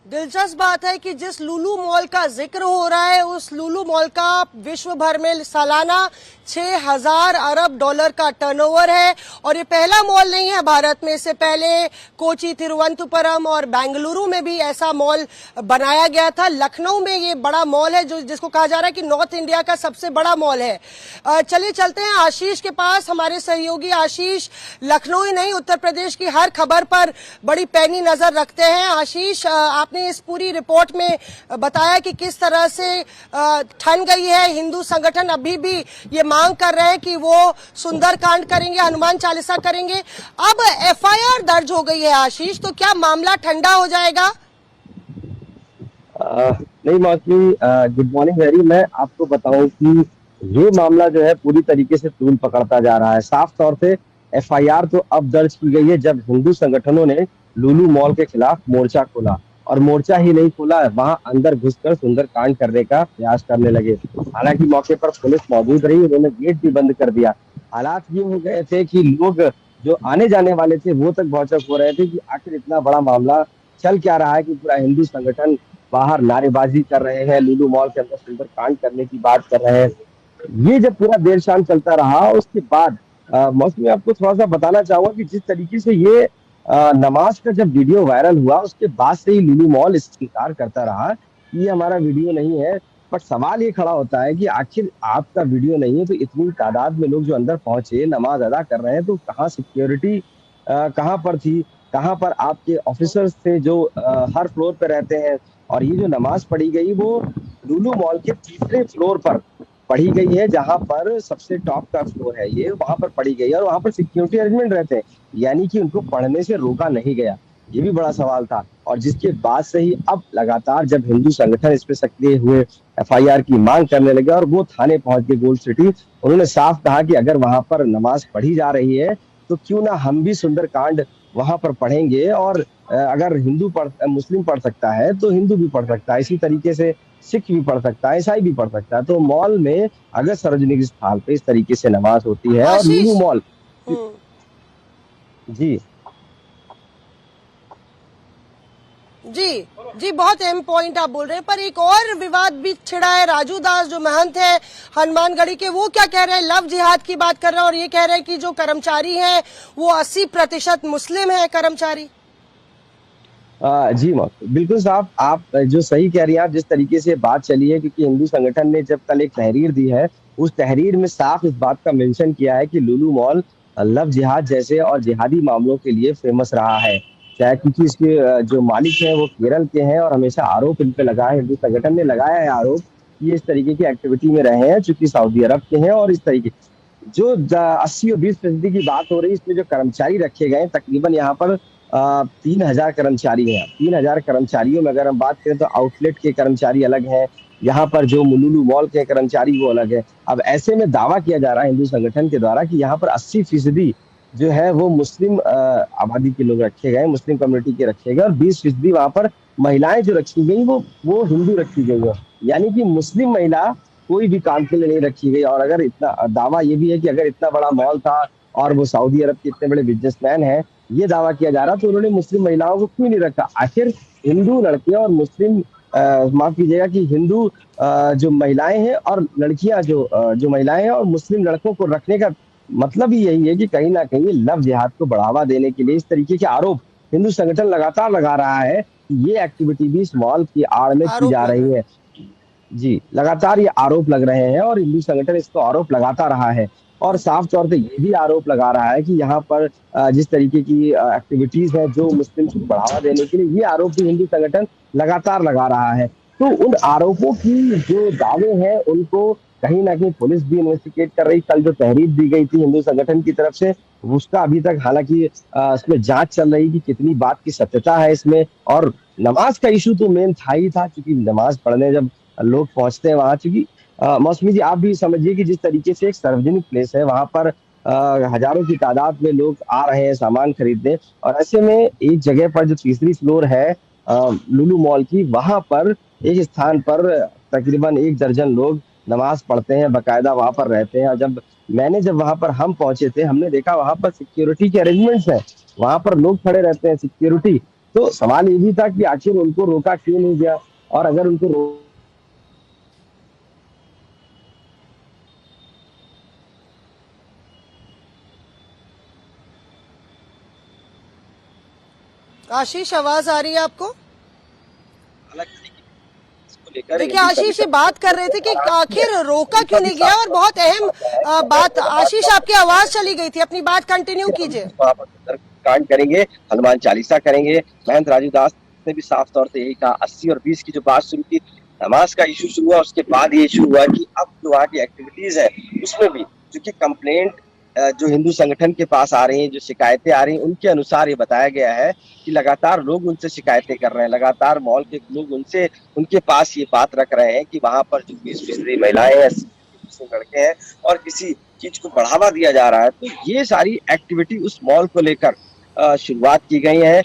दिलचस्प बात है कि जिस लुलु मॉल का जिक्र हो रहा है उस लुलु मॉल का विश्व भर में सालाना 6,000 अरब डॉलर का टर्नओवर है और ये पहला मॉल नहीं है भारत में। इससे पहले कोची, तिरुवनंतपुरम और बेंगलुरु में भी ऐसा मॉल बनाया गया था। लखनऊ में ये बड़ा मॉल है जो जिसको कहा जा रहा है कि नॉर्थ इंडिया का सबसे बड़ा मॉल है। चलिए चलते हैं आशीष के पास। हमारे सहयोगी आशीष लखनऊ ही नहीं उत्तर प्रदेश की हर खबर पर बड़ी पैनी नजर रखते हैं। आशीष, आपने इस पूरी रिपोर्ट में बताया कि किस तरह से ठन गई है। हिंदू संगठन अभी भी ये मांग कर रहे हैं कि वो सुंदरकांड करेंगे, हनुमान चालीसा करेंगे। अब एफआईआर दर्ज हो गई है आशीष, तो क्या मामला ठंडा हो जाएगा? नहीं मौसमी, गुड मॉर्निंग वेरी। मैं आपको बताऊं कि ये मामला जो है पूरी तरीके से तूल पकड़ता जा रहा है। साफ तौर से एफआईआर तो अब दर्ज की गई है जब हिंदू संगठनों ने लुलु मॉल के खिलाफ मोर्चा खोला, और मोर्चा ही नहीं खोला, वहां अंदर घुसकर सुंदरकांड करने का प्रयास करने लगे। हालांकि मौके पर पुलिस मौजूद रही, उन्होंने गेट भी बंद कर दिया। हालात ये हो गए थे कि लोग जो आने जाने वाले थे वो तक भौचक हो रहे थे कि आखिर इतना बड़ा मामला चल क्या रहा है कि पूरा हिंदू संगठन बाहर नारेबाजी कर रहे हैं, लुलु मॉल के अंदर सुंदरकांड करने की बात कर रहे हैं। ये जब पूरा देर शाम चलता रहा उसके बाद मौसमी, आपको थोड़ा सा बताना चाहूंगा कि जिस तरीके से ये नमाज का जब वीडियो वायरल हुआ उसके बाद से ही लुलु मॉल इनकार करता रहा कि ये हमारा वीडियो नहीं है। पर सवाल ये खड़ा होता है कि आखिर आपका वीडियो नहीं है तो इतनी तादाद में लोग जो अंदर पहुंचे, नमाज अदा कर रहे हैं, तो कहाँ सिक्योरिटी कहाँ पर थी, कहाँ पर आपके ऑफिसर्स थे जो हर फ्लोर पे रहते हैं। और ये जो नमाज पढ़ी गई वो लुलु मॉल के तीसरे फ्लोर पर पढ़ी गई है, जहां पर सबसे टॉप का फ्लोर है, ये वहां पर पढ़ी गई है और वहां पर सिक्योरिटी अरेंजमेंट रहते हैं, यानी कि उनको पढ़ने से रोका नहीं गया। ये भी बड़ा सवाल था। और जिसके बाद से ही अब लगातार जब हिंदू संगठन इस पे सक्रिय हुए, एफआईआर की मांग करने लगे और वो थाने पहुंच गए गोल्ड सिटी, उन्होंने साफ कहा कि अगर वहां पर नमाज पढ़ी जा रही है तो क्यों ना हम भी सुंदरकांड वहां पर पढ़ेंगे। और अगर मुस्लिम पढ़ सकता है तो हिंदू भी पढ़ सकता है, इसी तरीके से सिख भी पढ़ सकता है, ईसाई भी पढ़ सकता है। तो मॉल में अगर सार्वजनिक स्थल पे इस तरीके से नमाज होती है और लुलु मॉल। जी जी जी, बहुत अहम पॉइंट आप बोल रहे हैं। पर एक और विवाद भी छिड़ा है। राजू दास जो महंत है हनुमानगढ़ी के, वो क्या कह रहे हैं? लव जिहाद की बात कर रहे हैं और ये कह रहे हैं कि जो कर्मचारी हैं वो 80% मुस्लिम है कर्मचारी। जी बिल्कुल साहब, आप जो सही कह रही हैं। आप जिस तरीके से बात चली है, क्योंकि हिंदू संगठन ने जब कल एक तहरीर दी है, उस तहरीर में साफ इस बात का मेंशन किया है कि लुलु मॉल लव जिहाद जैसे और जिहादी मामलों के लिए फेमस रहा है। चाहे क्योंकि इसके जो मालिक हैं वो केरल के हैं और हमेशा आरोप इन पे लगा है, हिंदू संगठन ने लगाया है आरोप कि ये इस तरीके की एक्टिविटी में रहे हैं, चूंकि सऊदी अरब के हैं। और इस तरीके जो 80 और 20% की बात हो रही है, इसमें जो कर्मचारी रखे गए तकरीबन यहाँ पर 3,000 कर्मचारी हैं। 3,000 कर्मचारियों में अगर हम बात करें तो आउटलेट के कर्मचारी अलग हैं, यहाँ पर जो लुलु मॉल के कर्मचारी वो अलग है। अब ऐसे में दावा किया जा रहा है हिंदू संगठन के द्वारा कि यहाँ पर 80% जो है वो मुस्लिम आबादी के लोग रखे गए, मुस्लिम कम्युनिटी के रखे गए, और 20% वहां पर महिलाएं जो रखी गई वो हिंदू रखी गई है, यानी कि मुस्लिम महिला कोई भी काम के लिए नहीं रखी गई। और अगर इतना दावा ये भी है कि अगर इतना बड़ा मॉल था और वो सऊदी अरब के इतने बड़े बिजनेसमैन हैं, ये दावा किया जा रहा तो उन्होंने मुस्लिम महिलाओं को क्यों नहीं रखा? आखिर हिंदू लड़के और मुस्लिम माफ कीजिएगा कि हिंदू जो महिलाएं हैं और लड़कियां जो महिलाएं हैं और मुस्लिम लड़कों को रखने का मतलब ही यही है कि कहीं ना कहीं लव जिहाद को बढ़ावा देने के लिए इस तरीके के आरोप हिंदू संगठन लगातार लगा रहा है कि ये एक्टिविटी भी इस मॉल की आड़ में की जा रही है। जी, लगातार ये आरोप लग रहे हैं और हिंदू संगठन इसको आरोप लगाता रहा है। और साफ तौर पे ये भी आरोप लगा रहा है कि यहाँ पर जिस तरीके की एक्टिविटीज है जो मुस्लिम को बढ़ावा देने के लिए, ये आरोप भी हिंदू संगठन लगातार लगा रहा है। तो उन आरोपों की जो दावे हैं उनको कहीं ना कहीं पुलिस भी इन्वेस्टिगेट कर रही। कल जो तहरीर दी गई थी हिंदू संगठन की तरफ से, उसका अभी तक हालांकि इसमें जांच चल रही कि कितनी बात की सत्यता है इसमें। और नमाज का इशू तो मेन था ही था, क्योंकि नमाज पढ़ने जब लोग पहुंचते हैं वहां, चूंकि मौसमी जी आप भी समझिए कि जिस तरीके से एक सार्वजनिक प्लेस है, वहां पर हजारों की तादाद में लोग आ रहे हैं सामान खरीदने, और ऐसे में एक जगह पर जो तीसरी फ्लोर है लुलु मॉल की, वहां पर एक स्थान पर तकरीबन 1 दर्जन लोग नमाज पढ़ते हैं, बाकायदा वहां पर रहते हैं। और जब वहां पर हम पहुंचे थे, हमने देखा वहां पर सिक्योरिटी के अरेंजमेंट्स हैं, वहां पर लोग खड़े रहते हैं सिक्योरिटी। तो सवाल ये भी था कि आखिर उनको रोका क्यों नहीं गया, और अगर उनको आशीष, आवाज आ रही है आपको? अलग तरीके इसको लेकर देखिए आशीष ये बात कर रहे थे कि आखिर रोका क्यों नहीं गया, और बहुत अहम बात। आशीष आपकी आवाज चली गई थी, अपनी बात कंटिन्यू कीजिए। कांड करेंगे, हनुमान चालीसा करेंगे। महंत राजू दास ने भी साफ तौर से यही कहा। 80 और 20 की जो बात शुरू की, नमाज का इशू शुरू हुआ, उसके बाद ये इशू हुआ कि अब जो वहाँ की एक्टिविटीज है उसमें भी क्योंकि कंप्लेंट जो हिंदू संगठन के पास आ रही हैं, जो शिकायतें आ रही हैं, उनके अनुसार ये बताया गया है कि लगातार लोग उनसे शिकायतें कर रहे हैं, लगातार मॉल के लोग उनके पास ये बात रख रहे हैं कि वहां पर जो 20% महिलाएं हैं, 80% लड़के हैं और किसी चीज को बढ़ावा दिया जा रहा है। तो ये सारी एक्टिविटी उस मॉल को लेकर शुरुआत की गई है।